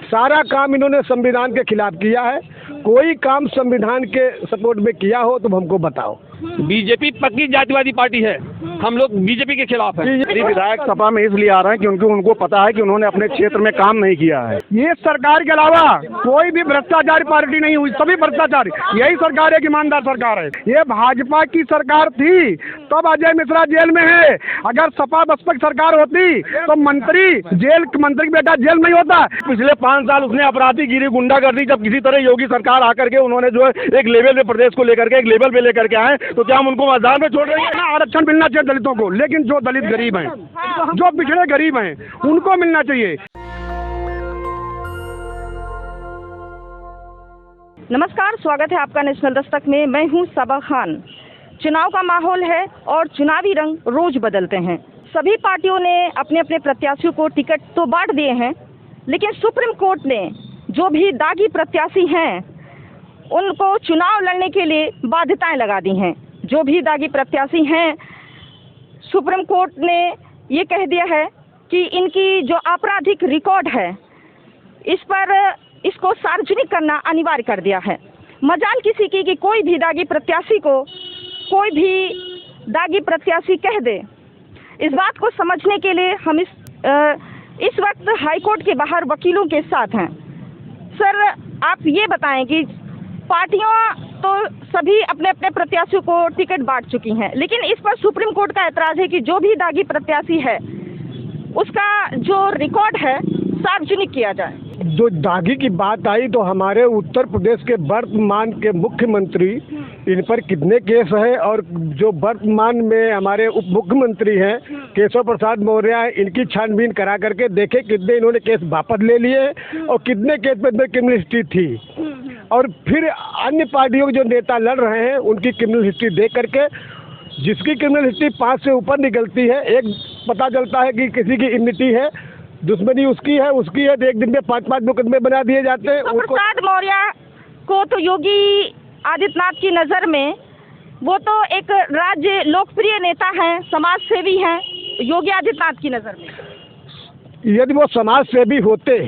सारा काम इन्होंने संविधान के खिलाफ किया है। कोई काम संविधान के सपोर्ट में किया हो तो हमको बताओ। बीजेपी पक्की जातिवादी पार्टी है, हम लोग बीजेपी के खिलाफ हैं। मेरी विधायक सभा में इसलिए आ रहे हैं क्योंकि उनको पता है कि उन्होंने अपने क्षेत्र में काम नहीं किया है। ये सरकार के अलावा कोई भी भ्रष्टाचारी पार्टी नहीं हुई, सभी भ्रष्टाचारी। यही सरकार एक ईमानदार सरकार है। ये भाजपा की सरकार थी तब अजय मिश्रा जेल में है। अगर सपा बसपा की सरकार होती तो मंत्री बेटा जेल में ही होता। पिछले 5 साल उसने अपराधीगिरी गुंडागर्दी, जब किसी तरह योगी सरकार आकर के उन्होंने जो है एक लेवल पे प्रदेश को लेकर के एक लेवल पे लेकर के आए, तो क्या हम उनको मैदान में छोड़ रहे हैं? आरक्षण मिलना चाहिए दलितों को, लेकिन जो दलित गरीब हैं, जो पिछड़े गरीब हैं, उनको मिलना चाहिए। नमस्कार, स्वागत है आपका नेशनल दस्तक में। मैं हूं सबा खान। चुनाव का माहौल है और चुनावी रंग रोज बदलते हैं। सभी पार्टियों ने अपने अपने प्रत्याशियों को टिकट तो बांट दिए हैं, लेकिन सुप्रीम कोर्ट ने जो भी दागी प्रत्याशी हैं उनको चुनाव लड़ने के लिए बाध्यताएं लगा दी हैं। जो भी दागी प्रत्याशी हैं, सुप्रीम कोर्ट ने ये कह दिया है कि इनकी जो आपराधिक रिकॉर्ड है इस पर इसको सार्वजनिक करना अनिवार्य कर दिया है। मजाल किसी की कि कोई भी दागी प्रत्याशी को कोई भी दागी प्रत्याशी कह दे। इस बात को समझने के लिए हम इस वक्त हाईकोर्ट के बाहर वकीलों के साथ हैं। सर, आप ये बताएं कि पार्टियां तो सभी अपने अपने प्रत्याशियों को टिकट बांट चुकी हैं, लेकिन इस पर सुप्रीम कोर्ट का ऐतराज है कि जो भी दागी प्रत्याशी है उसका जो रिकॉर्ड है सार्वजनिक किया जाए। जो दागी की बात आई तो हमारे उत्तर प्रदेश के वर्तमान के मुख्यमंत्री, इन पर कितने केस हैं, और जो वर्तमान में हमारे उप मुख्यमंत्री हैं केशव प्रसाद मौर्य, इनकी छानबीन करा करके देखे कितने इन्होंने केस वापस ले लिए हैं और कितने केस पे क्रिमिनल हिस्ट्री थी। और फिर अन्य पार्टियों के जो नेता लड़ रहे हैं उनकी क्रिमिनल हिस्ट्री देख करके जिसकी क्रिमिनल हिस्ट्री 5 से ऊपर निकलती है, एक पता चलता है कि किसी की इम्यूनिटी है, दुश्मनी उसकी है तो एक दिन में 5-5 मुकदमे बना दिए जाते हैं। प्रसाद मौर्य को तो योगी आदित्यनाथ की नज़र में वो तो एक राज्य लोकप्रिय नेता हैं, समाज सेवी हैं। योगी आदित्यनाथ की नज़र में यदि वो समाज सेवी होते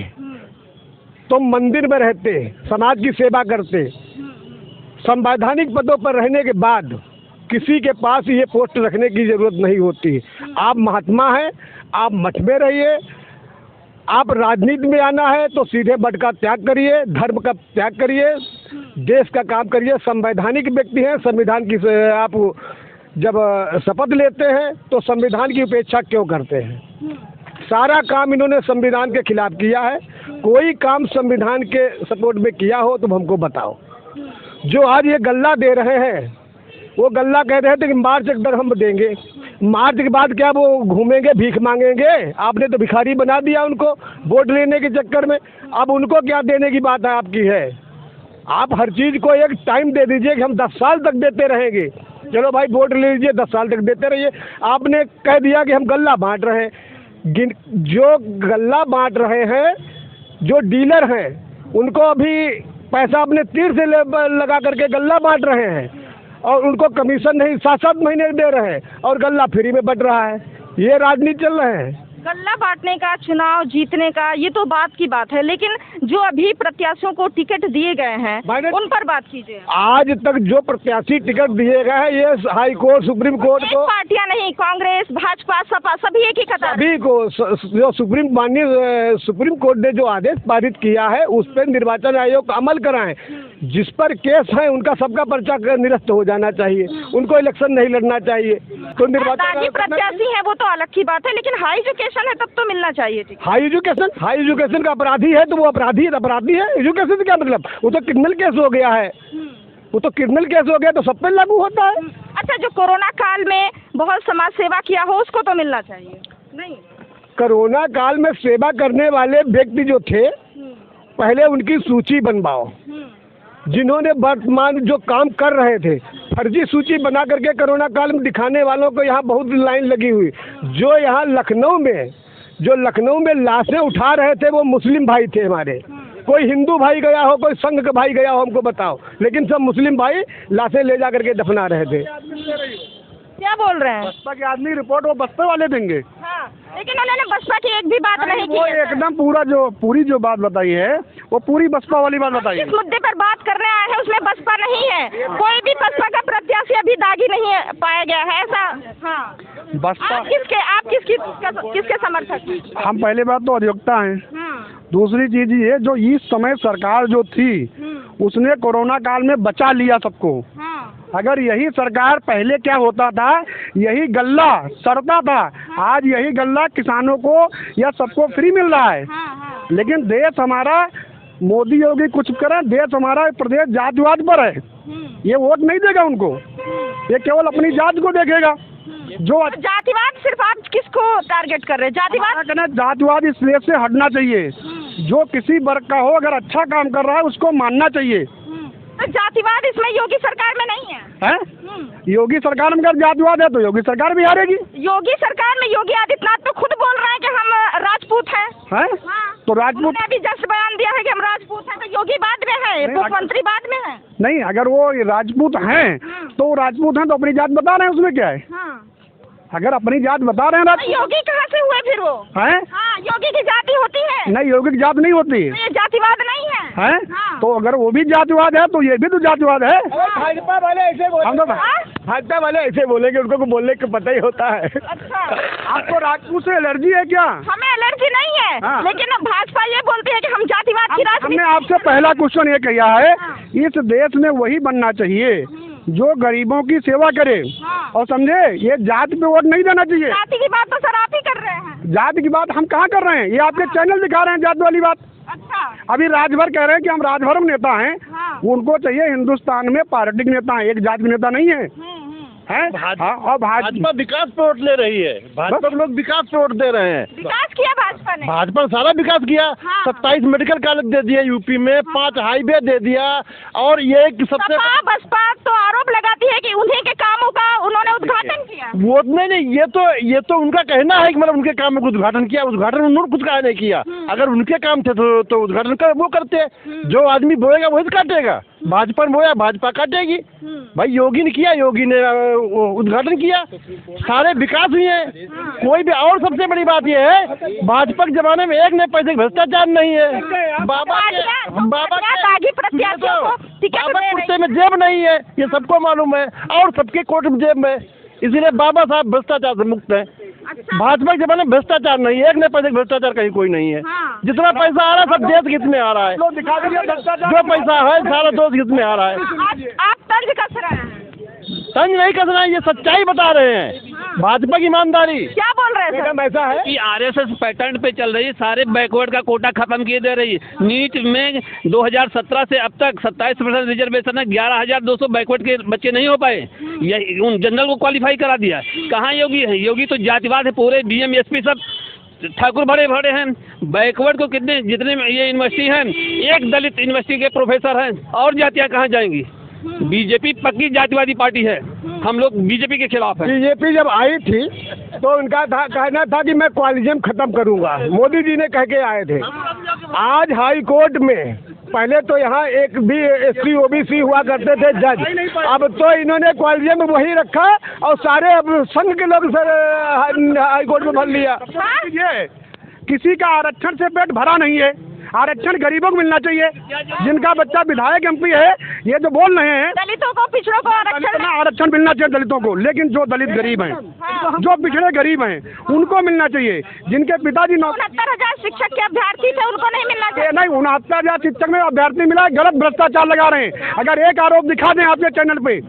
तो मंदिर में रहते, समाज की सेवा करते, संवैधानिक पदों पर रहने के बाद किसी के पास ये पोस्ट रखने की जरूरत नहीं होती। आप महात्मा हैं, आप मठ में रहिए। आप राजनीति में आना है तो सीधे मठ का त्याग करिए, धर्म का त्याग करिए, देश का काम करिए। संवैधानिक व्यक्ति हैं, संविधान की आप जब शपथ लेते हैं तो संविधान की उपेक्षा क्यों करते हैं? सारा काम इन्होंने संविधान के खिलाफ किया है। कोई काम संविधान के सपोर्ट में किया हो तो हमको बताओ। जो आज ये गल्ला दे रहे हैं वो गल्ला कह रहे थे कि मार्च तक हम देंगे। मार्च के बाद क्या वो घूमेंगे, भीख मांगेंगे? आपने तो भिखारी बना दिया उनको वोट लेने के चक्कर में। अब उनको क्या देने की बात है आपकी है? आप हर चीज़ को एक टाइम दे दीजिए कि हम 10 साल तक देते रहेंगे। चलो भाई वोट ले लीजिए, 10 साल तक देते रहिए। आपने कह दिया कि हम गल्ला बांट रहे हैं। जो गल्ला बांट रहे हैं, जो डीलर हैं, उनको अभी पैसा अपने तीर से लगा करके गल्ला बांट रहे हैं और उनको कमीशन नहीं 7-7 महीने दे रहे हैं और गल्ला फ्री में बट रहा है। ये राजनीति चल रहे हैं। गल्ला बांटने का, चुनाव जीतने का, ये तो बात की बात है, लेकिन जो अभी प्रत्याशियों को टिकट दिए गए हैं उन पर बात कीजिए। आज तक जो प्रत्याशी टिकट दिए गए हैं ये हाई कोर्ट, सुप्रीम कोर्ट को, पार्टियां नहीं, कांग्रेस, भाजपा, सपा, सभी एक ही कतार, सभी को जो माननीय सुप्रीम कोर्ट ने जो आदेश पारित किया है उस पर निर्वाचन आयोग अमल कराएं। जिस पर केस है उनका सबका पर्चा निरस्त हो जाना चाहिए, उनको इलेक्शन नहीं लड़ना चाहिए। तो निर्वाचन प्रत्याशी है वो तो अलग की बात है, लेकिन हाई एजुकेशन है तब तो मिलना चाहिए। हाई एजुकेशन का अपराधी है तो वो अपराधी है। एजुकेशन से क्या मतलब? वो तो क्रिमिनल केस हो गया है, वो तो क्रिमिनल केस हो गया तो सब पे लागू होता है। अच्छा, जो कोरोना काल में बहुत समाज सेवा किया हो उसको तो मिलना चाहिए नहीं? कोरोना काल में सेवा करने वाले व्यक्ति जो थे पहले उनकी सूची बनवाओ। जिन्होंने वर्तमान जो काम कर रहे थे फर्जी सूची बना करके कोरोना काल में दिखाने वालों को यहाँ बहुत लाइन लगी हुई। जो यहाँ लखनऊ में लाशें उठा रहे थे वो मुस्लिम भाई थे हमारे। कोई हिंदू भाई गया हो, कोई संघ का भाई गया हो, हमको बताओ, लेकिन सब मुस्लिम भाई लाशें ले जा करके दफना रहे थे। क्या बोल रहे हैं? बसपा के आदमी रिपोर्ट वो बसपा वाले देंगे। हाँ। लेकिन उन्होंने बसपा की एक भी बात नहीं की वो है। एकदम पूरी जो बात बताई है वो पूरी बसपा वाली बात बताई है। जिस मुद्दे पर बात करने आए हैं उसमें बसपा नहीं है, कोई भी बसपा का प्रत्याशी अभी दागी नहीं है, पाया गया है ऐसा। हाँ, बसपा आप किसके समर्थक हैं? हम पहले बात तो अधिवक्ता हैं, दूसरी चीज ये जो इस समय सरकार जो थी उसने कोरोना काल में बचा लिया सबको। अगर यही सरकार पहले क्या होता था, यही गल्ला सड़ता था, आज यही गल्ला किसानों को या सबको फ्री मिल रहा है। लेकिन देश हमारा मोदी योगी कुछ करें, देश हमारा प्रदेश जातिवाद पर है, ये वोट नहीं देगा उनको, ये केवल अपनी जात को देखेगा। जो जातिवाद सिर्फ आप किसको टारगेट कर रहे हैं? जातिवाद इस देश से हटना चाहिए। जो किसी वर्ग का हो अगर अच्छा काम कर रहा है उसको मानना चाहिए। तो जातिवाद इसमें योगी सरकार में नहीं है? योगी सरकार में अगर जातिवाद है तो योगी सरकार भी हारेगी। योगी सरकार में योगी आदित्यनाथ तो खुद बोल रहे हैं कि हम राजपूत हैं। तो राजपूत अभी जस्ट बयान दिया है कि हम राजपूत हैं, तो योगी बाद में है, मुख्यमंत्री बाद में है। नहीं, अगर वो राजपूत हैं तो राजपूत हैं तो अपनी जात बता रहे हैं, उसमें क्या है? अगर अपनी जात बता रहे हैं योगी कहाँ से हुए फिर वो? योगी की जाति होती है? नहीं, योगी की जात नहीं होती। तो ये जातिवाद नहीं है? तो अगर वो भी जातिवाद है तो ये भी तो जातिवाद है। भाजपा वाले ऐसे भाजपा वाले ऐसे बोलेंगे, उनको बोलने का पता ही होता है। अच्छा, आपको राजपूत से एलर्जी है क्या? हमें एलर्जी नहीं है, लेकिन भाजपा ये बोलती है कि हम जातिवाद की राजनीति। हमने आपसे पहला क्वेश्चन ये किया है, इस देश में वही बनना चाहिए जो गरीबों की सेवा करे, और समझे, ये जात पे वोट नहीं देना चाहिए। जाति की बात तो सर आप ही कर रहे हैं। जात की बात हम कहाँ कर रहे हैं? ये आपके चैनल दिखा रहे हैं जात वाली बात। अच्छा, अभी राजभर कह रहे हैं कि हम राजभर में नेता हैं। उनको चाहिए हिंदुस्तान में पार्टी के नेता हैं, एक जात के नेता नहीं है। और भाजपा विकास पे वोट ले रही है, भाजपा के लोग विकास पे वोट दे रहे हैं। विकास किया भाजपा ने, भाजपा ने सारा विकास किया। 27 मेडिकल कॉलेज दे दिए यूपी में, 5 हाईवे दे दिया, और ये सबसे बसपा तो आरोप लगाती है कि उन्हीं के कामों का उन्होंने उद्घाटन किया। वो नहीं, ये तो उनका कहना है कि मतलब उनके काम में उद्घाटन किया। उद्घाटन उन्होंने कुछ कहा नहीं किया। अगर उनके काम थे तो उद्घाटन कर वो करते। जो आदमी बोएगा वही तो काटेगा। भाजपा ने बोया, भाजपा काटेगी। भाई योगी ने किया, योगी ने उद्घाटन किया, सारे विकास हुए हैं। कोई भी, और सबसे बड़ी बात यह है भाजपा के जमाने में एक ने पैसे भ्रष्टाचार नहीं है। बाबा कुर्ते में जेब नहीं है, ये सबको मालूम है, और सबके कोट में जेब में, इसीलिए बाबा साहब भ्रष्टाचार से मुक्त है। भाजपा के जमाने में भ्रष्टाचार नहीं है, एक ने पैसे भ्रष्टाचार कहीं कोई नहीं है। जितना पैसा आ रहा है सब देश हित में आ रहा है। जो पैसा है सारा देश हित में आ रहा है। आप तंज कस रहे हैं? तंज नहीं कसना है, ये सच्चाई बता रहे हैं, भाजपा की ईमानदारी। क्या बोल रहे हैं सर? ऐसा है कि आरएसएस पैटर्न पे चल रही, सारे बैकवर्ड का कोटा खत्म किए दे रही। नीट में 2017 से अब तक 27% रिजर्वेशन है, 11,200 बैकवर्ड के बच्चे नहीं हो पाए, ये उन जनरल को क्वालिफाई करा दिया। कहाँ योगी है? योगी तो जातिवाद है, पूरे डीएम एसपी सब ठाकुर बड़े बड़े हैं। बैकवर्ड को कितने, जितने ये यूनिवर्सिटी हैं, एक दलित यूनिवर्सिटी के प्रोफेसर हैं, और जातियाँ कहाँ जाएंगी? बीजेपी पक्की जातिवादी पार्टी है, हम लोग बीजेपी के खिलाफ हैं। बीजेपी जब आई थी तो उनका कहना था कि मैं क्वालिज्म खत्म करूंगा, मोदी जी ने कह के आए थे। आज हाई कोर्ट में, पहले तो यहाँ एक भी SC OBC हुआ करते थे जज, अब तो इन्होंने क्वालिज्म वही रखा और सारे अब संघ के लोग सर हाई कोर्ट में भर लिया। ये किसी का आरक्षण से पेट भरा नहीं है, आरक्षण गरीबों को मिलना चाहिए। जिनका बच्चा विधायक MP है, ये जो बोल रहे हैं दलितों को, पिछड़ों को आरक्षण मिलना चाहिए दलितों को, लेकिन जो दलित गरीब हैं, जो पिछड़े गरीब हैं, उनको मिलना चाहिए। जिनके पिताजी 69,000 शिक्षक के अभ्यर्थी थे, उनको नहीं मिलना चाहिए। नहीं, 69,000 शिक्षक में अभ्यर्थी मिला, गलत भ्रष्टाचार लगा रहे हैं। अगर एक आरोप दिखा दें आपके चैनल पे,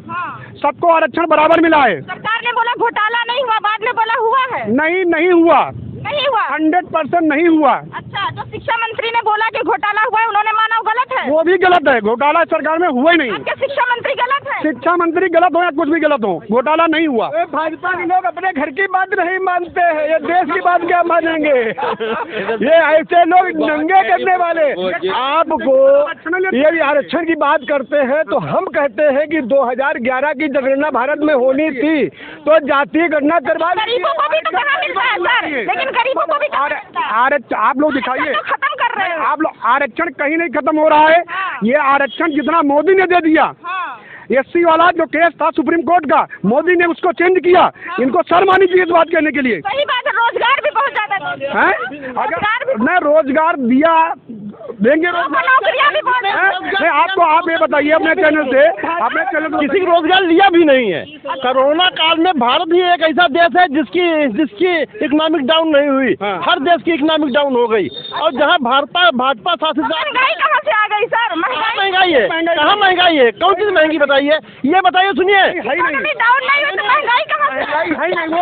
सबको आरक्षण बराबर मिला है। सरकार ने बोला घोटाला नहीं हुआ, बाद में बोला हुआ है। नहीं हुआ, 100% नहीं हुआ। अच्छा, जो शिक्षा मंत्री ने बोला कि घोटाला हुआ है, उन्होंने माना वो गलत है? वो भी गलत है, घोटाला सरकार में हुआ ही नहीं। आपके शिक्षा मंत्री गलत है? शिक्षा मंत्री गलत हो या कुछ भी गलत हो, घोटाला नहीं हुआ। भाजपा के लोग अपने घर की बात नहीं मानते हैं, ये देश की बात क्या मानेंगे? ये ऐसे लोग नंगे करने वाले। आपको ये आरक्षण की बात करते हैं तो हम कहते हैं कि 2011 की जनगणना भारत में होनी थी, तो जातीय गणना करवा। गरीबों को भी तो कहाँ मिलता है सर, लेकिन गरीबों को भी आरक्षण आप लोग दिखाइए, खत्म कर रहे हैं आप लोग। आरक्षण कहीं नहीं खत्म हो रहा है, ये आरक्षण जितना मोदी ने दे दिया, SC वाला जो केस था सुप्रीम कोर्ट का, मोदी ने उसको चेंज किया। इनको शर्म आनी चाहिए इस बात कहने के लिए। सही बात है, रोजगार भी हैं? अगर मैं रोजगार दिया देंगे नौकरियां भी बोल रहे हैं। नहीं, आपको आप ये बताइए अपने चैनल से, अपने चैनल किसी को रोजगार लिया भी नहीं है। कोरोना काल में भारत ही एक ऐसा देश है जिसकी इकोनॉमिक डाउन नहीं हुई। हर देश की इकोनॉमिक डाउन हो गई। और जहाँ भाजपा शासित महंगाई कहाँ से आ गई सर? महंगाई है, कहाँ महंगाई है? कौन चीज महंगी बताइए, ये बताइए। सुनिए, इकोनॉमी डाउन नहीं हुई तो महंगाई कहाँ से?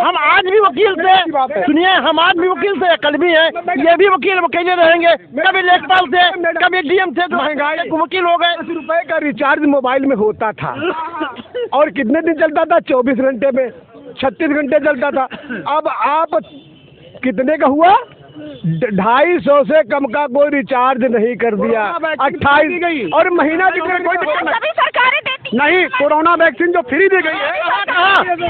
हम आज भी वकील से, सुनिए, हम आज भी वकील से, कल भी हैं, ये भी वकील रहेंगे। कभी लेखपाल से, कभी डीएम से, महंगाई वकील हो गए। 10 रुपए का रिचार्ज मोबाइल में होता था और कितने दिन चलता था? 24 घंटे में 36 घंटे चलता था। अब आप कितने का हुआ? 250 से कम का कोई रिचार्ज नहीं कर दिया। 28 और महीना कितने कोई दिक्कत नहीं। सभी सरकारें देती नहीं, कोरोना वैक्सीन जो फ्री दी गई है,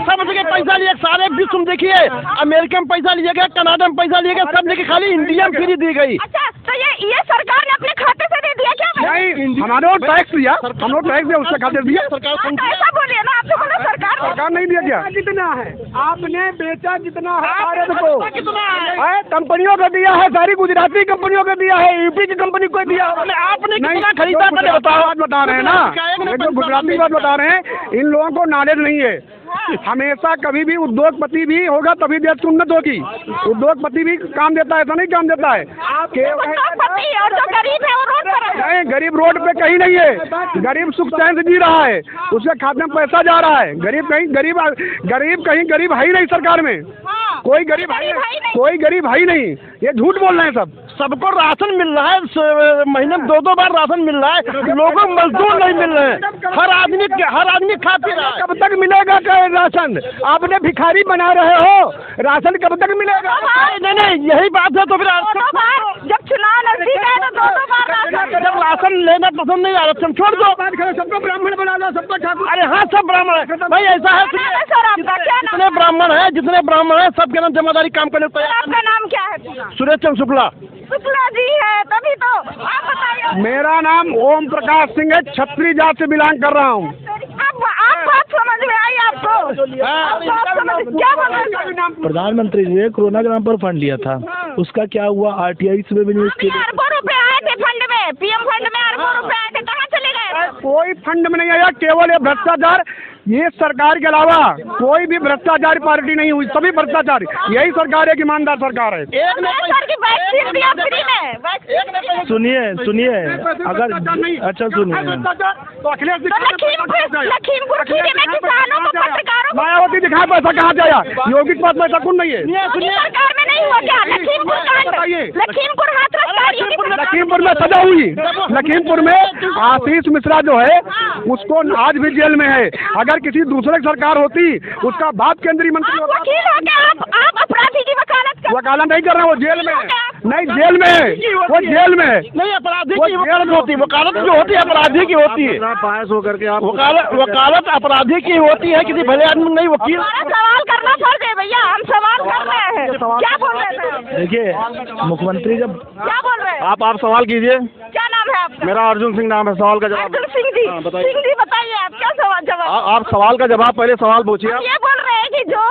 सब जगह पैसा लिया, सारे विश्व में देखिए, अमेरिका में पैसा लिया गया, कनाडा में पैसा लिया गया, सब जगह खाली इंडिया में फ्री दी गई। अच्छा, तो ये सरकार ने अपने खाते से दे दिया क्या? नहीं, हमारे टैक्स दिया, हम लोग टैक्स दिया, उससे खाते दिया। सरकार हाँ, तो ऐसा बोलिए ना, आपने बोला सरकार नहीं दिया क्या? कितना है आपने बेचा? जितना है भारत को कितना है, कंपनियों को दिया है, सारी गुजराती कंपनियों को दिया है, यूपी की कंपनी को दिया। आपने नहीं, कितना खरीदा? तो बात बता रहे हैं ना, ये जो गुजराती बात बता रहे हैं, इन लोगों को नॉलेज नहीं है। हमेशा कभी भी उद्योगपति भी होगा तभी देश की उन्नत होगी। उद्योगपति भी काम देता है, ऐसा नहीं काम देता है। उद्योगपति और जो गरीब है वो रोड पर है। नहीं, गरीब रोड पे कहीं नहीं है। गरीब सुख चैन से जी रहा है, उसके खाते में पैसा जा रहा है। गरीब कहीं गरीब है ही नहीं सरकार में। कोई गरीब है नहीं, कोई गरीब है ही नहीं। ये झूठ बोल रहे हैं सब। सबको राशन मिल रहा है, महीने में 2-2 बार राशन मिल रहा है, लोगों को मजदूर नहीं मिल रहे हैं। हर आदमी खा पी रहा है। कब तक मिलेगा राशन? आपने भिखारी बना रहे हो, राशन कब तक मिलेगा? नहीं, यही बात है। तो फिर जब चुनाव नजदीक है तो 2-2 बार राशन। जब राशन लेना पसंद नहीं, आरक्षण छोड़ दो। सबको ब्राह्मण बना दो, सबको ठाकुर। अरे हाँ, सब ब्राह्मण है भाई, ऐसा है। जितने ब्राह्मण है सबके नाम जमादारी काम करने तैयार। आपका नाम क्या है? सुरेश चंद्र शुक्ला जी है, तभी तो। आप बताइए। मेरा नाम ओम प्रकाश सिंह है, छत्री जात से बिलोंग कर रहा हूँ। आप बात समझ में आई आपको? क्या बोल रहे हैं? प्रधानमंत्री जी ने कोरोना के नाम पर फंड लिया था, उसका क्या हुआ? आरटीआई से भी न्यूज के अरबों रुपए आए थे फंड में, पीएम फंड में अरबों रुपए आए थे, कहाँ चले गए? कोई फंड में नहीं आया, केवल ये भ्रष्टाचार। ये सरकार के अलावा कोई भी भ्रष्टाचार पार्टी नहीं हुई, सभी भ्रष्टाचार। यही सरकार है, ईमानदार सरकार है। सर की वैक्सीन दिया फ्री में। सुनिए अगर अच्छा सुनिए, तो अखिलेश लखीमपुर खीरी में किसानों को, पत्रकारों को मायावती दिखाए पैसा कहाँ जाया? योगी के पास पैसा कौन नहीं है? सरकार में नहीं हुआ क्या? लखीमपुर हाथरस, लखीमपुर में सजा हुई। लखीमपुर में आशीष मिश्रा जो है उसको आज भी जेल में है। अगर किसी दूसरे की सरकार होती, उसका बाप केंद्रीय मंत्री होता। वकील हो क्या आप अपराधी की वकालत नहीं कर रहे, वो जेल में है। नहीं, जेल में है, वो जेल में है। नहीं, अपराधी की वकालत होती है। वकालत जो होती है अपराधी की होती है। पास होकर के आप वकालत अपराधी की होती है, किसी भले आदमी नहीं। वकील सवाल करना फर्ज है भैया, हम सवाल कर रहे हैं। क्या बोल रहे थे? देखिए मुख्यमंत्री जब क्या बोल रहे हैं? आप सवाल कीजिए। क्या नाम है आपका? मेरा अर्जुन सिंह नाम है। सवाल का जवाब अर्जुन सिंह जी। सिंह जी बताइए, आप क्या सवाल जवाब? आप सवाल का जवाब पहले सवाल पूछिए। ये बोल रहे हैं कि जो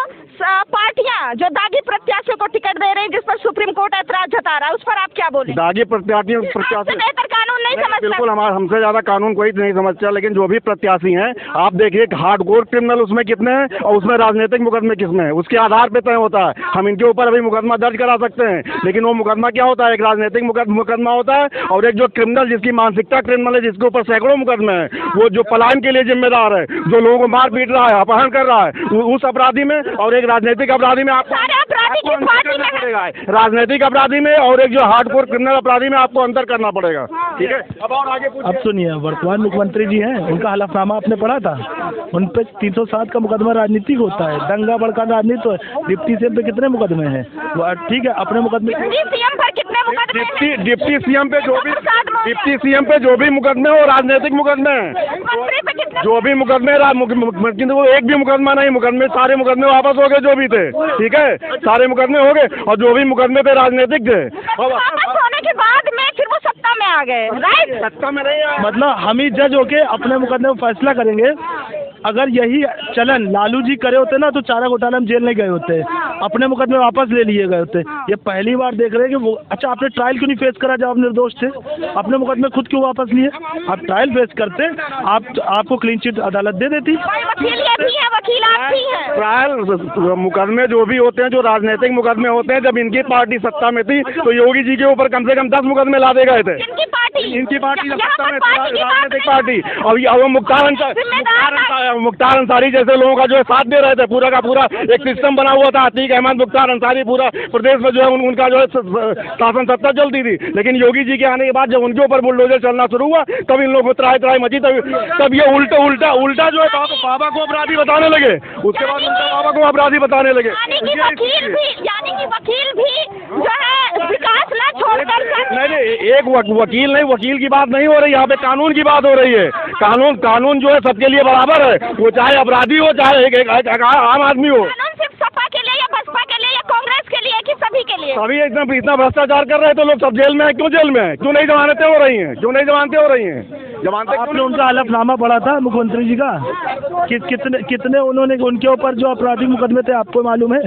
पार्टियां जो दागी प्रत्याशियों को टिकट दे रही है, जिस पर सुप्रीम कोर्ट ऐतराज जता रहा है, उस पर आप क्या बोले? दागी प्रत्याशी बेहतर कानून नहीं समझता? बिल्कुल, हमसे ज्यादा कानून कोई नहीं समझता। लेकिन जो भी प्रत्याशी हैं, आप देखिए हार्डकोर क्रिमिनल उसमें कितने हैं और उसमें राजनीतिक मुकदमे किसमें हैं, उसके आधार पे तय होता है। हम इनके ऊपर अभी मुकदमा दर्ज करा सकते हैं, लेकिन वो मुकदमा क्या होता है? एक राजनीतिक मुकदमा होता है, और एक जो क्रिमिनल जिसकी मानसिकता क्रिमिनल है, जिसके ऊपर सैकड़ों मुकदमे हैं, वो जो पलायन के लिए जिम्मेदार है, जो लोगों को मार पीट रहा है, अपहरण कर रहा है, उस अपराधी में और एक राजनीतिक अपराधी में आपको राजनीतिक अपराधी में और एक जो हार्डकोर क्रिमिनल अपराधी में आपको अंतर करना पड़ेगा। ठीक है, अब और आगे अब सुनिए, वर्तमान मुख्यमंत्री जी हैं, उनका हलफनामा आपने पढ़ा था? उन पे 307 का मुकदमा राजनीतिक होता है, दंगा भड़का राजनीति। डिप्टी सीएम पे कितने मुकदमे हैं? ठीक है, अपने मुकदमे सीएम पर कितने मुकदमे हैं? डिप्टी सीएम पे जो भी मुकदमे हो राजनीतिक मुकदमे हैं। जो भी मुकदमे एक भी मुकदमा नहीं, मुकदमे सारे मुकदमे वापस हो गए जो भी थे। ठीक है, सारे मुकदमे हो गए और जो भी मुकदमे पे राजनीतिक थे, वापस होने के बाद में फिर वो सत्ता में आ गए। राइट, सत्ता में नहीं आए। मतलब हम ही जज होके अपने मुकदमे में फैसला करेंगे। अगर यही चलन लालू जी करे होते ना तो चारा घोटाला में जेल नहीं गए होते। अपने मुकदमे वापस ले लिए गए थे। ये पहली बार देख रहे हैं कि वो अच्छा आपने ट्रायल क्यों नहीं फेस करा जब आप निर्दोष थे? अपने मुकदमे खुद क्यों वापस लिए? आप ट्रायल फेस करते आपको क्लीन चिट अदालत दे देती। वकील ये भी है, वकील आप भी हैं। ट्रायल मुकदमे जो भी होते हैं, जो राजनीतिक मुकदमे होते हैं, जब इनकी पार्टी सत्ता में थी तो योगी जी के ऊपर कम से कम 10 मुकदमे लादे गए थे। इनकी पार्टी जब सत्ता में थी, राजनीतिक पार्टी। अब मुख्तार अंसारी जैसे लोगों का जो है साथ दे रहे थे, पूरा का पूरा एक सिस्टम बना हुआ था। अतीक अहमद, मुख्तार अंसारी, पूरा प्रदेश में जो है उनका जो है शासन सत्ता चलती थी। लेकिन योगी जी के आने के बाद जब उनके ऊपर बुलडोजर चलना शुरू हुआ, तब इन लोगों को त्राही मची। तब ये उल्टा जो है बाबा को अपराधी बताने लगे। उसके बाद उल्टा बाबा को अपराधी बताने लगे। यानी कि वकील भी जो है विकास ना छोड़कर नहीं, एक वकील नहीं, वकील की बात नहीं हो रही यहाँ पे, कानून की बात हो रही है। कानून जो है सबके लिए बराबर है, वो चाहे अपराधी हो चाहे एक आम आदमी हो। कानून सिर्फ सपा के लिए या बसपा के लिए या कांग्रेस के लिए कि सभी के लिए? सभी इतना भ्रष्टाचार कर रहे हैं तो लोग सब जेल में है। क्यों जेल में है? क्यों नहीं जमानतें हो रही हैं? क्यों नहीं जमानतें हो रही हैं? आपने उनका हलफनामा पढ़ा था मुख्यमंत्री जी का कि कितने उन्होंने उनके ऊपर जो आपराधिक मुकदमे थे, आपको मालूम है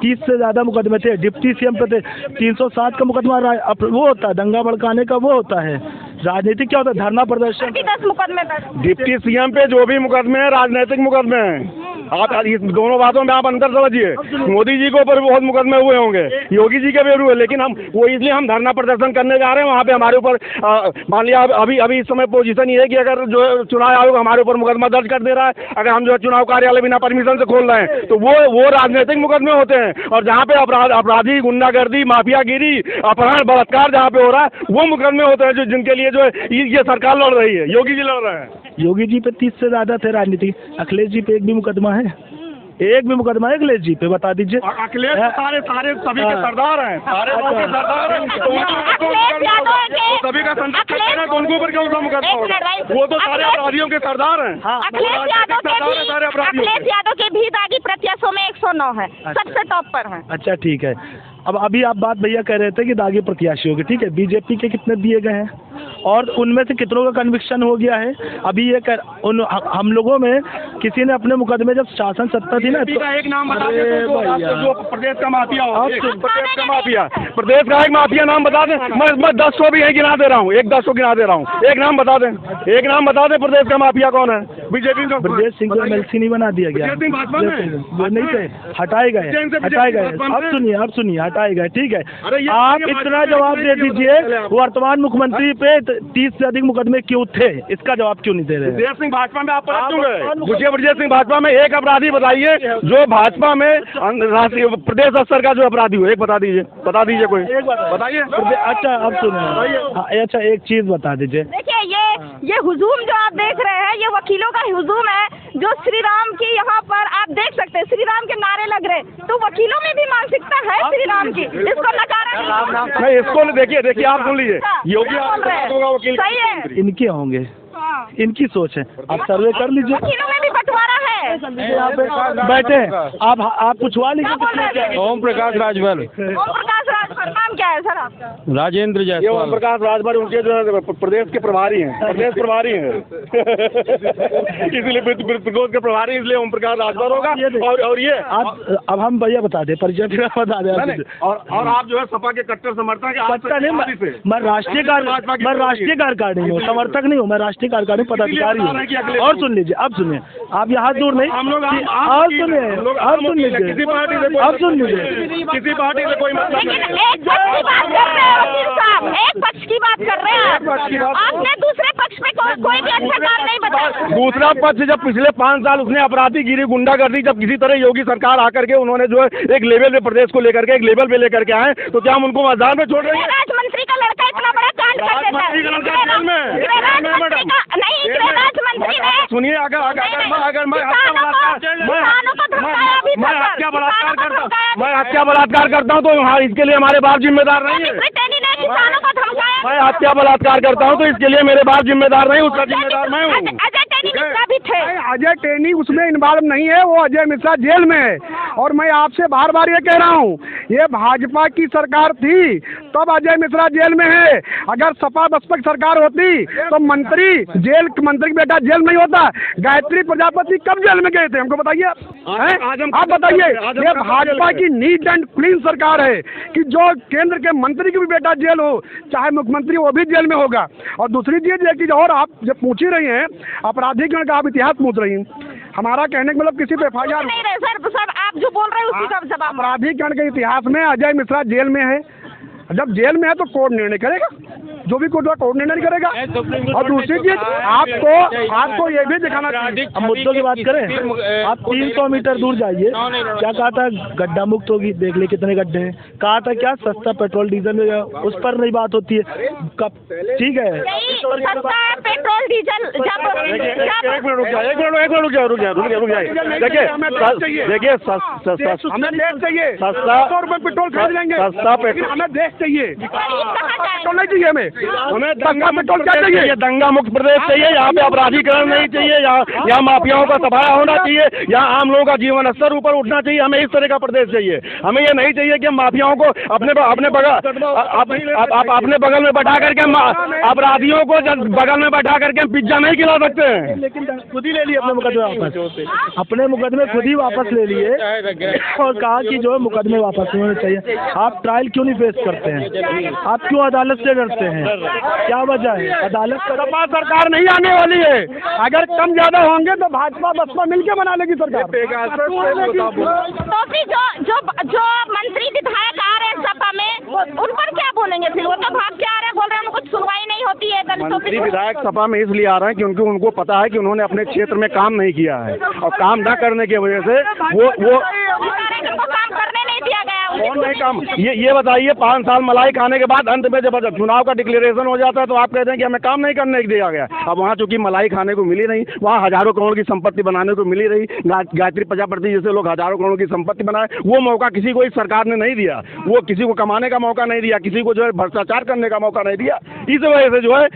30 से ज्यादा मुकदमे थे। डिप्टी सीएम पे थे 307 का मुकदमा वो होता है, दंगा भड़काने का वो होता है। राजनीतिक क्या होता है? धरना प्रदर्शन। 10 मुकदमे डिप्टी सीएम पे जो भी मुकदमे हैं राजनीतिक मुकदमे हैं। आप इस दोनों बातों में आप अंतर समझिए। मोदी जी के ऊपर भी बहुत मुकदमे हुए होंगे, योगी जी के भी हुए, लेकिन इसलिए हम धरना प्रदर्शन करने जा रहे हैं। वहाँ पे हमारे ऊपर मान लिया अभी इस समय पोजीशन ये है कि अगर जो चुनाव आयोग हमारे ऊपर मुकदमा दर्ज कर दे रहा है, अगर हम जो है चुनाव कार्यालय बिना परमिशन से खोल रहे हैं, तो वो राजनीतिक मुकदमे होते हैं। और जहाँ पे अपराधी, गुंडागर्दी, माफियागिरी, अपहरण, बलात्कार जहाँ पे हो रहा है, वो मुकदमे होते हैं जो जिनके लिए जो है ये सरकार लड़ रही है, योगी जी लड़ रहे हैं। योगी जी पे 30 से ज्यादा थे राजनीतिक। अखिलेश जी पे एक भी मुकदमा है? एक भी मुकदमा है अखिलेश जी पे? बता दीजिए। अखिलेश सारे सभी के सरदार हैं, सारे के सरदार हैं। सभी का संरक्षण है तो उनके ऊपर क्यों मुकदमा होगा? वो तो सारे अपराधियों के सरदार हैं। अखिलेश यादव के भी दागी प्रत्याशियों में 109 है, सबसे टॉप पर है। अच्छा ठीक है। अब अभी आप बात भैया कह रहे थे कि दागी प्रत्याशियों की, ठीक है, बीजेपी के कितने दिए गए हैं और उनमें से कितनों का कन्विक्शन हो गया है? अभी ये हम लोगों में किसी ने अपने मुकदमे जब शासन सत्ता थी ना तो एक नाम बता दे जो प्रदेश का माफिया हो, प्रदेश का माफिया, प्रदेश का एक माफिया नाम बता दें। मैं 10 भी गिना दे रहा हूँ, 10 गिना दे रहा हूँ। एक नाम बता दें, प्रदेश का माफिया कौन है? बीजेपी का ब्रजेश सिंह को एमएलसी नहीं बना दिया गया, नहीं थे, हटाए गए। अब सुनिए हटाए गए, ठीक है। आप इतना जवाब दे दीजिए, वर्तमान मुख्यमंत्री पे 30 से अधिक मुकदमे क्यों थे, इसका जवाब क्यों नहीं दे रहे? ब्रजेश सिंह भाजपा में आप मुझे ब्रजेश सिंह भाजपा में एक अपराधी बताइए जो भाजपा में राष्ट्रीय प्रदेश स्तर का जो अपराधी हो, एक बता दीजिए कोई बताइए। अच्छा अब सुनिए, अच्छा एक चीज बता दीजिए। देखिए ये हुजूम जो आप देख रहे हैं, ये वकीलों का हुजूम है जो श्री राम की यहाँ पर आप देख सकते हैं, श्री राम के नारे लग रहे, तो वकीलों में भी मानसिकता है श्री राम की, इसको नकारा नहीं। इसको देखिए आप सुन लीजिए, योगी वकील सही है, इनके होंगे, इनकी सोच है। आप सर्वे कर लीजिए, वकीलों में भी बंटवारा है। बैठे आप पूछवा लीजिए। ओम प्रकाश राजभर। नाम क्या है सर आपका? राजेंद्र ये जायसवाल। ओम प्रकाश राजभर उनके जो है प्रदेश के प्रभारी हैं, इसलिए प्रदेश के प्रभारी, इसलिए ओम प्रकाश राजभर होगा। और ये अब हम भैया बता दे, परिचय बता दे। और आप जो है सपा के कट्टर समर्थक हैं? मैं राष्ट्रीय कार्यकारिणी हूँ, समर्थक नहीं हूँ, मैं राष्ट्रीय कार्यकारिणी पदाधिकारी हूँ। और सुन लीजिए, अब सुनिए, आप यहाँ दूर नहीं, आप सुनिए, किसी पार्टी से कोई मतलब नहीं। एक पक्ष की बात कर रहे हैं वकील साहब, एक पक्ष की बात कर रहे हैं, आपने दूसरे पक्ष पे कोई भी अच्छा काम नहीं बताया। दूसरा पक्ष जब पिछले 5 साल उसने अपराधीगिरी, गुंडागर्दी, जब किसी तरह योगी सरकार आकर के उन्होंने जो है एक लेवल पे प्रदेश को लेकर के एक लेवल पे लेकर के आए, तो क्या हम उनको मैदान में छोड़ रहे हैं? मंत्री का लड़का इतना बड़ा कांड कर देता है, सुनिए, अगर मैं हत्या बलात्कार करता हूँ तो हाँ, इसके लिए हमारे बाप जिम्मेदार नहीं है। मैं हत्या बलात्कार करता हूँ तो इसके लिए मेरे बाप जिम्मेदार नहीं, उसका जिम्मेदार मैं हूँ। टेनी मिश्रा भी थे। अजय टेनी उसमें इन्वॉल्व नहीं है, वो अजय मिश्रा जेल में है। और मैं आपसे बार बार ये कह रहा हूँ, ये भाजपा की सरकार थी तब अजय मिश्रा जेल में है। अगर सपा बसपा की सरकार होती तो मंत्री का बेटा जेल नहीं होता। गायत्री प्रजापति कब जेल में गए थे, हमको बताइए आप बताइए। ये भाजपा की नीट एंड क्लीन सरकार है कि जो केंद्र के मंत्री की भी बेटा जेल हो, चाहे मुख्यमंत्री वो भी जेल में होगा। और दूसरी चीज है कि और आप जब पूछ ही रही हैं अपराधीकरण का, आप इतिहास पूछ रही हैं। हमारा कहने का मतलब किसी पे FIR नहीं रहे सर, आप जो बोल रहे हैं उसी का जवाब। अपराधीकरण के इतिहास में अजय मिश्रा जेल में है। जब जेल में है तो कोर्ट निर्णय करेगा, जो भी कोर्ट निर्णय करेगा। और दूसरी चीज आपको ये भी दिखाना चाहिए। अब मुद्दों की बात करें, आप 300 मीटर दूर जाइए, क्या कहा था गड्ढा मुक्त होगी, देख ले कितने गड्ढे हैं। कहा था क्या सस्ता पेट्रोल डीजल, उस पर नहीं बात होती है कब, ठीक है। सस्ता पेट्रोल डीजल एक मिनट रुक जाए। देखिए हमें देश चाहिए, सस्ता 100 रुपए पेट्रोल खरीद लेंगे, सस्ता पेट्रोल, हमें देश चाहिए, पेट्रोल नहीं चाहिए हमें दंगा पेट्रोल क्या चाहिए? ये दंगा मुक्त प्रदेश चाहिए, यहाँ पे अपराधीकरण नहीं चाहिए, यहाँ माफियाओं का तबादला होना चाहिए, यहाँ आम लोगों का जीवन स्तर ऊपर उठना चाहिए। हमें इस तरह का प्रदेश चाहिए। हमें ये नहीं चाहिए कि हम माफियाओं को अपने बगल में बैठा करके, अपराधियों को बगल में बैठा करके हम पिज्जा नहीं खिला सकते हैं। लेकिन खुद ही ले लिए अपने मुकदमे वापस, अपने मुकदमे खुद ही वापस ले लिए और कहा कि जो है मुकदमे वापस होने चाहिए। आप ट्रायल क्यों नहीं फेस करते हैं? आप क्यों अदालत से डरते हैं? क्या वजह है? अदालत सपा सरकार नहीं आने वाली है। अगर कम ज्यादा होंगे तो भाजपा बसपा मिलके बना लेगी सरकार। तो फिर जो मंत्री विधायक आ रहे हैं सपा में, उन पर क्या बोलेंगे? फिर वो तो भाग के आ रहे हैं, बोल रहे हैं कुछ सुनवाई नहीं होती है। मंत्री विधायक सपा में इसलिए आ रहे हैं क्योंकि उनको पता है कि उन्होंने अपने क्षेत्र में काम नहीं किया है, और काम न करने की वजह से वो काम करने नहीं दिया गया। कौन नहीं काम? ये बताइए, 5 साल मलाई खाने के बाद अंत में जब चुनाव का डिक्लेरेशन हो जाता है तो आप कहते हैं कि हमें काम नहीं करने दिया गया। अब वहाँ चूंकि मलाई खाने को मिली नहीं, वहाँ हजारों करोड़ की संपत्ति बनाने को मिली रही। गायत्री प्रजापति जैसे लोग हजारों करोड़ की संपत्ति बनाए, वो मौका किसी को इस सरकार ने नहीं दिया। वो किसी को कमाने का मौका नहीं दिया, किसी को जो है भ्रष्टाचार करने का मौका नहीं दिया। इस वजह से जो है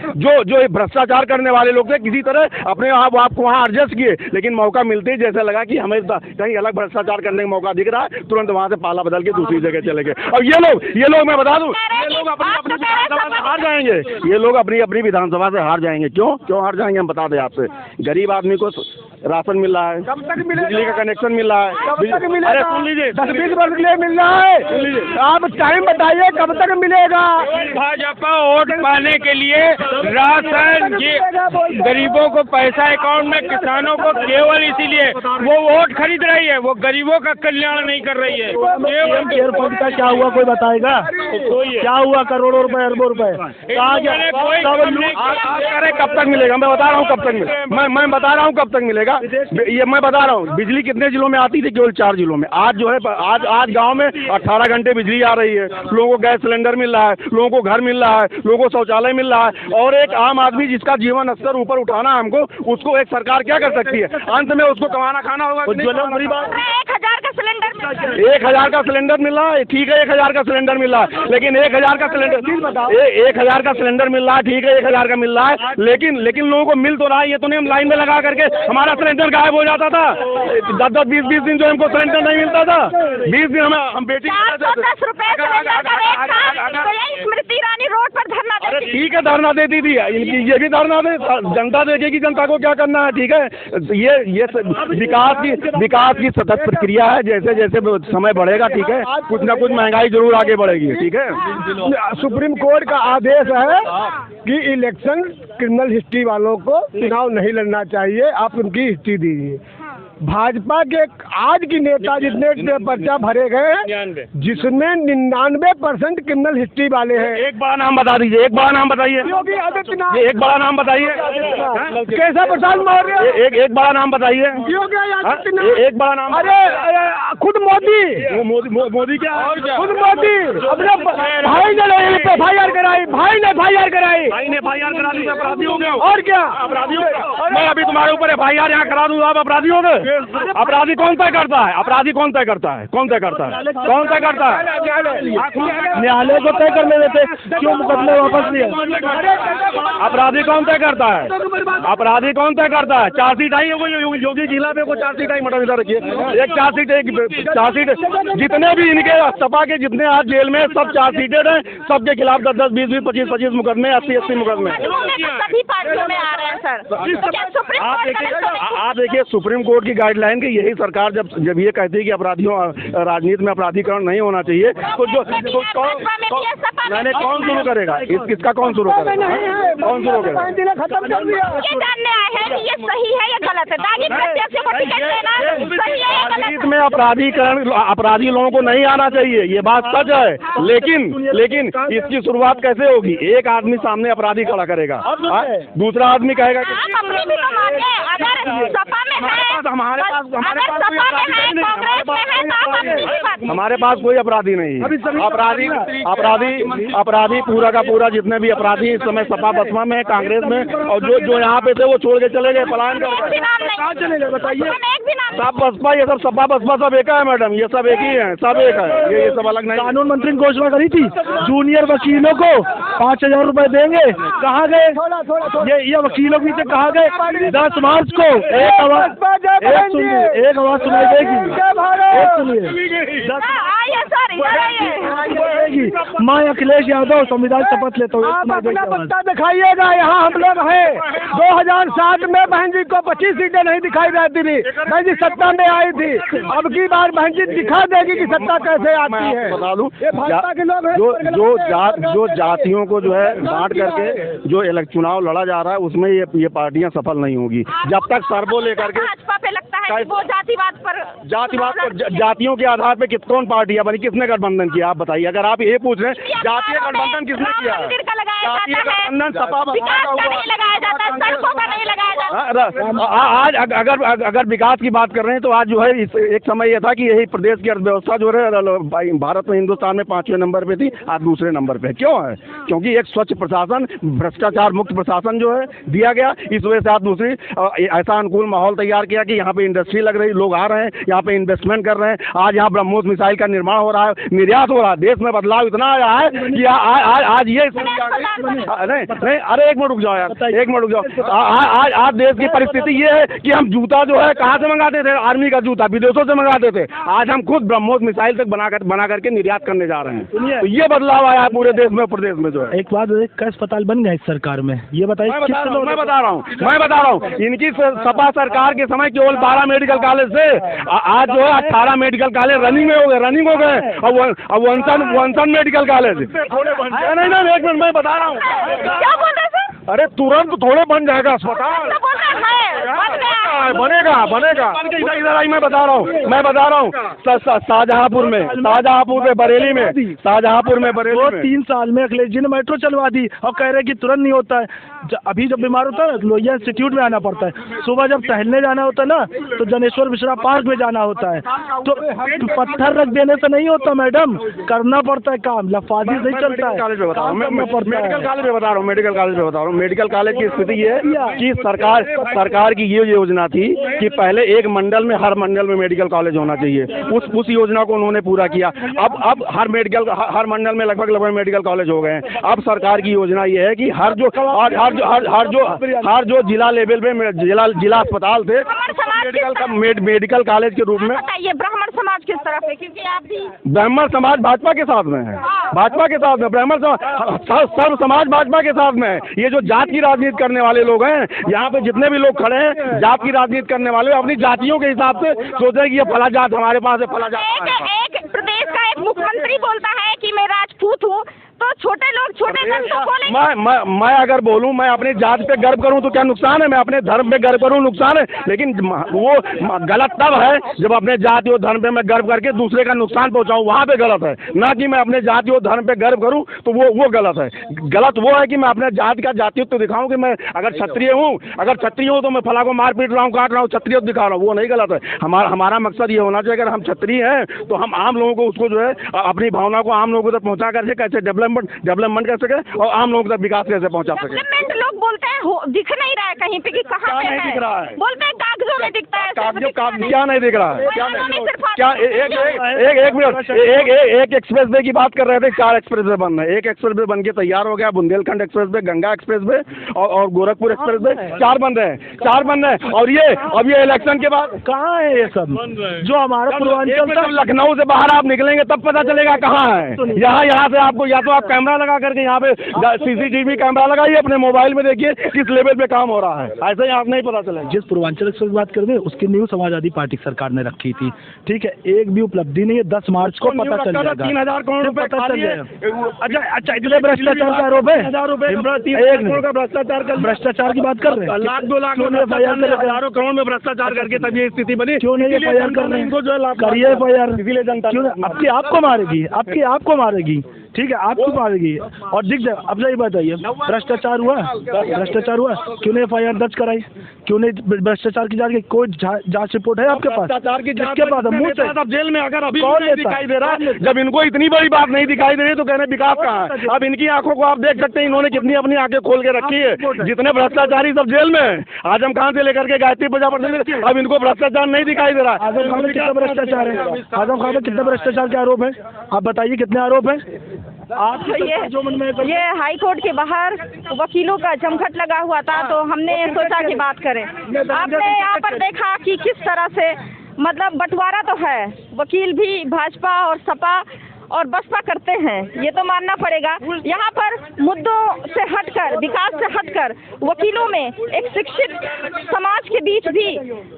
जो भ्रष्टाचार करने वाले लोग थे किसी तरह अपने आपको वहाँ एडजस्ट किए, लेकिन मौका मिलते ही जैसे लगा कि हमें कहीं अलग भ्रष्टाचार करने का मौका दिख रहा है, तुरंत वहाँ से पाला बदल के दूसरी जगह चले गए। और ये लोग मैं बता दूं, ये लोग अपनी विधानसभा से हार जाएंगे। ये लोग अपनी विधानसभा से हार जाएंगे। क्यों हार जाएंगे हम बता दें आपसे। गरीब आदमी को राशन मिल रहा है, बिजली का कनेक्शन मिल रहा है, अरे सुन लीजिए, 10-20 वर्ष के लिए मिल रहा है। आप टाइम बताइए कब तक मिलेगा? भाजपा वोट पाने के लिए राशन, ये गरीबों को पैसा अकाउंट में, किसानों को केवल इसीलिए वो वोट खरीद रही है, वो गरीबों का कल्याण नहीं कर रही है। केयर फंड का क्या हुआ कोई बताएगा? क्या हुआ? करोड़ों रुपए, अरबों रुपए कब तक मिलेगा? मैं बता रहा हूँ कब तक मिलेगा। मैं बता रहा हूँ कब तक मिलेगा। ये मैं बता रहा हूँ। बिजली कितने जिलों में आती थी? केवल 4 जिलों में। आज जो है आज गांव में 18 घंटे बिजली आ रही है। लोगों को गैस सिलेंडर मिल रहा है, लोगों को घर मिल रहा है, लोगों को शौचालय मिल रहा है। और एक आम आदमी जिसका जीवन स्तर ऊपर उठाना हमको, उसको एक सरकार क्या कर सकती है? अंत में उसको कमाना खाना होगा। 1000 का सिलेंडर 1000 का सिलेंडर मिल रहा है, ठीक है, 1000 का सिलेंडर मिल रहा है, लेकिन 1000 का सिलेंडर 1000 का सिलेंडर मिल रहा है, ठीक है, 1000 का मिल रहा है, लेकिन लोगों को मिल तो रहा है। ये तो नहीं हम लाइन में लगा करके हमारा सिलेंडर गायब हो जाता था। 10-20 दिन जो हमको सिलेंडर नहीं मिलता था, 20 दिन हम बेटी 410 रुपए स्मृति ईरानी रोड पर धरना देती। ठीक है, धरना देती थी, ये भी धरना दे, जनता देखेगी जनता को क्या करना है। ठीक है, ये विकास की सतत प्रक्रिया है। जैसे जैसे समय बढ़ेगा, ठीक है, कुछ ना कुछ महंगाई जरूर आगे बढ़ेगी। ठीक है, सुप्रीम कोर्ट का आदेश है कि इलेक्शन क्रिमिनल हिस्ट्री वालों को चुनाव नहीं लड़ना चाहिए। आप उनकी हिस्ट्री दीजिए। भाजपा के आज की नेता जितने पर्चा भरे गए हैं, जिसमें 99% क्रिमिनल हिस्ट्री वाले हैं। एक बड़ा नाम बता दीजिए, एक बड़ा नाम बताइए। योगी आदित्यनाथ। एक बड़ा नाम बताइए। कैसा प्रसाद मौर्य। एक बड़ा नाम बताइए। योगी आदित्यनाथ। एक बड़ा नाम। अरे खुद मोदी। मोदी क्या? खुद मोदी अपने भाई ने FIR कराई, भाई ने FIR कराई। भाई ने FIR करा दी, अपराधी हो गए। और क्या? अपराधी हो गए। मैं अभी तुम्हारे ऊपर FIR यहाँ करा दूँ, आप अपराधी हो गए। अपराधी कौन तय करता है? अपराधी कौन तय करता है? कौन तय करता है? कौन तय करता है? न्यायालय को तय करने देते, क्यों मुकदमे वापस लिए? अपराधी कौन तय करता है? अपराधी कौन तय करता है? चार्जशीट आई है, योगी जिला में को चार्जशीट आई, मैडम इधर रखिए, एक चार्जशीट जितने भी इनके सपा के जितने आज जेल में सब चार्जशीटेड हैं, सबके खिलाफ 10-10, 20-20, 25-25 मुकदमे, 80-80 मुकदमे। सभी पार्टियों में आ रहे हैं सर। तो क्या सुप्रीम कोर्ट आप देखिए सुप्रीम कोर्ट की गाइडलाइन की यही सरकार जब ये कहती है कि अपराधियों राजनीति में अपराधीकरण नहीं होना चाहिए, तो जो मैंने कौन शुरू करेगा? किसका कौन शुरू करेगा? कौन शुरू करेगा? ये जानने आए हैं कि ये सही है या गलत है? दागी प्रत्याशियों को टिकट देना सही है या गलत? राजनीति में अपराधीकरण, अपराधी लोगों को नहीं आना चाहिए, ये बात सच है, लेकिन इसकी शुरुआत कैसे होगी? एक आदमी सामने अपराधी खड़ा करेगा, दूसरा आदमी कहेगा कि हमारे पास कोई अपराधी नहीं है। अपराधी पूरा का पूरा जितने भी अपराधी इस समय सपा बसपा में, कांग्रेस में, और जो यहाँ पे थे वो छोड़ के चले गए, पलायन कर गए। बताइए, सब बसपा, ये सब सपा बसपा सब एक है मैडम, ये सब एक ही है, सब एक है, ये सब अलग नहीं। कानून मंत्री ने घोषणा करी थी जूनियर वकीलों को 5,000 रुपए देंगे, कहाँ गए? ये वकीलों की से कहाँ गए? 10 मार्च को एक आवाज सुनाई देगी, मैं अखिलेश यादव संविधान शपथ लेता हूँ। आप अपना पत्ता दिखाइएगा, यहाँ हम लोग हैं। 2007 में बहन जी को 25 सीटें नहीं दिखाई देती थी, बहन जी सत्ता में आई थी। अब की बार बहन जी दिखा देगी कि सत्ता कैसे आती है। बता दूं, ये भाजपा के लोग हैं। जो जातियों को जो है बांट करके जो चुनाव लड़ा जा रहा है, उसमें ये पार्टियां सफल नहीं होगी जब तक सर्वो लेकर के भाजपा पे लगता है कि वो जातिवाद पर जातियों के आधार पे कौन पार्टियां बनी, किसने गठबंधन किया? आप बताइए। अगर आप ये पूछ रहे हैं जातीय गठबंधन किसने किया? जातीय गठबंधन सपा आज अगर विकास की बात कर रहे हैं तो आज जो है एक समय यह था कि यही प्रदेश की अर्थव्यवस्था जो है भारत में, हिंदुस्तान में 5वें नंबर पे थी, आज दूसरे नंबर पे। क्यों है? क्योंकि एक स्वच्छ प्रशासन, भ्रष्टाचार मुक्त प्रशासन जो है दिया गया, इस वजह से आज दूसरी ऐसा अनुकूल माहौल तैयार किया कि यहाँ पे इंडस्ट्री लग रही, लोग आ रहे हैं, यहाँ पे इन्वेस्टमेंट कर रहे हैं। आज यहाँ ब्रह्मोस मिसाइल का निर्माण हो रहा है, निर्यात हो रहा है, देश में बदलाव इतना आया है कि आज ये नहीं, अरे एक मिनट रुक जाओ यार, एक मिनट रुक जाओ। आज देश की परिस्थिति ये है कि हम जूता जो है कहाँ से मंगाते थे? आर्मी का जूता विदेशों से मंगाते थे, आज हम खुद ब्रह्मोस मिसाइल तक बना करके निर्यात करने जा रहे हैं। तो ये बदलाव आया है पूरे देश में, प्रदेश में जो है। एक बात, कई अस्पताल बन गए इस सरकार में, ये बताइए। मैं बता रहा हूँ इनकी सपा सरकार के समय केवल 12 मेडिकल कॉलेज से आज जो है 18 मेडिकल कॉलेज रनिंग हो गए। अब वंसन मेडिकल कॉलेज नहीं, एक मिनट मैं बता रहा हूँ। अरे तुरंत थोड़े बन जाएगा अस्पताल, बनेगा। इधर आई, मैं बता रहा हूँ शाहजहांपुर में, बरेली में, 3 साल में अखिलेश जी ने मेट्रो चलवा दी और कह रहे कि तुरंत नहीं होता है। अभी जब बीमार होता है लोहिया इंस्टीट्यूट में आना पड़ता है, सुबह जब टहलने जाना होता है ना तो जनेश्वर मिश्रा पार्क में जाना होता है। तो पत्थर रख देने से नहीं होता मैडम, करना पड़ता है काम, लफाजी नहीं चलता है। मेडिकल कॉलेज में बता रहा हूँ, मेडिकल कॉलेज की स्थिति ये है कि सरकार की ये योजना थी कि पहले एक मंडल में, हर मंडल में मेडिकल कॉलेज होना चाहिए। उस योजना को उन्होंने पूरा किया। अब हर मंडल में लगभग मेडिकल कॉलेज हो गए हैं। अब सरकार की योजना ये है कि हर जो जिला लेवल पे जिला अस्पताल थे मेडिकल कॉलेज के रूप में। ये ब्राह्मण समाज किस तरफ है? क्योंकि आप भी ब्राह्मण समाज भाजपा के साथ में है, ब्राह्मण सर्व समाज भाजपा के साथ में है। ये जो जात की राजनीति करने वाले लोग हैं, यहाँ पे जितने भी लोग खड़े हैं जात की राजनीति करने वाले, अपनी जातियों के हिसाब से सोच रहे हैं कि ये फला जात हमारे पास है, फला जात। एक प्रदेश का एक मुख्यमंत्री बोलता है कि मैं राजपूत हूँ, तो छोटे लोग छोटे मैं अगर बोलूं मैं अपनी जात पे गर्व करूं तो क्या नुकसान है? मैं अपने धर्म पे गर्व करूं, नुकसान है? लेकिन वो गलत तब है जब अपने जाति और धर्म पे मैं गर्व करके दूसरे का नुकसान पहुंचाऊं, वहां पे गलत है। ना कि मैं अपने जाति और धर्म पे गर्व करूं तो वो गलत है। गलत वो है कि मैं अपने जात का जातित्व दिखाऊं कि मैं अगर क्षत्रिय हूं तो मैं फला को मार पीट रहा हूँ, काट रहा हूँ, क्षत्रिय दिखा रहा हूँ, वो नहीं गलत है। हमारा मकसद ये होना चाहिए अगर हम क्षत्रिय हैं तो हम आम लोगों को उसको जो है अपनी भावना को आम लोगों तक पहुंचा करके कैसे डेवलपमेंट कर सके और आम लोगों तक विकास कैसे पहुंचा सके। डेवलपमेंट लोग बोलते हैं दिख नहीं रहा है कहीं पे कि कहाँ पे नहीं है। दिख रहा है। बोलते हैं कागजों में दिखता है। क्या नहीं दिख रहा है? क्या एक मिनट, एक एक्सप्रेस वे की बात कर रहे थे, 4 एक्सप्रेस वे बन रहे हैं। एक एक्सप्रेस वे बन के तैयार हो गया, Bundelkhand express way, Ganga express way और गोरखपुर एक्सप्रेस वे, 4 बन रहे हैं। और ये इलेक्शन के बाद कहाँ है ये सब? जो हमारा पूर्वांचल जब लखनऊ से बाहर आप निकलेंगे तब पता चलेगा कहाँ है। यहाँ से आपको या तो आप कैमरा लगा करके यहाँ पे CCTV कैमरा लगाइए, अपने मोबाइल में देखिए किस लेवल पे काम हो रहा है, ऐसे ही आप नहीं पता चलेगा। जिस पूर्वांचल एक्सप्रेस की बात कर रहे हैं उसकी न्यू समाजवादी पार्टी सरकार ने रखी थी, ठीक है, एक भी उपलब्धि नहीं है। 10 मार्च को पता चल जाएगा, 3000 करोड़ रुपए पता चल जाएगा। अच्छा इतने भ्रष्टाचार का आरोप है, 1000 रुपए भ्रष्टाचार की बात कर रहे हैं। लाख 2 लाख हजारों करोड़ में भ्रष्टाचार करके तब ये स्थिति बनी। क्यों नहीं FIR कर रहे हैं? करिए FIR, इसीलिए जनता क्यों आपके आप को मारेगी, ठीक है, आपको मारेगी और दिख जाए। अब ये बताइए, भ्रष्टाचार हुआ, क्यों नहीं FIR दर्ज कराई? क्यों नहीं भ्रष्टाचार की जांच? कोई जांच रिपोर्ट है आपके पास? भ्रष्टाचार की किसके पास है? मुंह से अब जेल में अगर अभी कौन नहीं लेता? दिखाई दे रहा, जब इनको इतनी बड़ी बात नहीं दिखाई दे रही तो कहने विकास कहाँ है? अब इनकी आंखों को आप देख सकते हैं, इन्होंने कितनी अपनी आंखें खोल के रखी है। जितने भ्रष्टाचारी सब जेल में है, आजम खान से लेकर के गायत्री प्रजापति, अब इनको भ्रष्टाचार नहीं दिखाई दे रहा। आजम खान में कितना भ्रष्टाचार है? आजम खान में कितना भ्रष्टाचार के आरोप है? आप बताइए कितने आरोप है? आप ये हाई कोर्ट के बाहर वकीलों का जमघट लगा हुआ था, तो हमने सोचा कि बात करें। आपने यहाँ पर देखा कि किस तरह से मतलब बंटवारा तो है, वकील भी भाजपा और सपा और बसपा करते हैं, ये तो मानना पड़ेगा। यहाँ पर मुद्दों से हटकर, विकास से हटकर वकीलों में एक शिक्षित समाज के बीच भी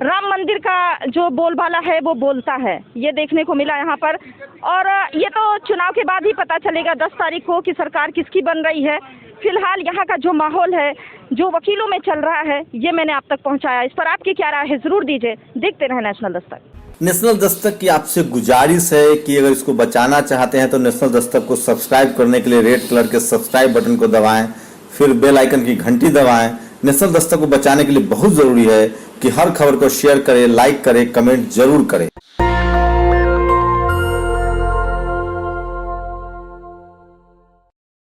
राम मंदिर का जो बोलबाला है वो बोलता है, ये देखने को मिला यहाँ पर। और ये तो चुनाव के बाद ही पता चलेगा 10 तारीख को कि सरकार किसकी बन रही है। फिलहाल यहाँ का जो माहौल है, जो वकीलों में चल रहा है, ये मैंने आप तक पहुँचाया। इस पर आपकी क्या राय है जरूर दीजिए। देखते रहे नेशनल दस्तक। नेशनल दस्तक की आपसे गुजारिश है कि अगर इसको बचाना चाहते हैं तो नेशनल दस्तक को सब्सक्राइब करने के लिए रेड कलर के सब्सक्राइब बटन को दबाएं, फिर बेल आइकन की घंटी दबाएं। नेशनल दस्तक को बचाने के लिए बहुत जरूरी है कि हर खबर को शेयर करें, लाइक करें, कमेंट जरूर करें।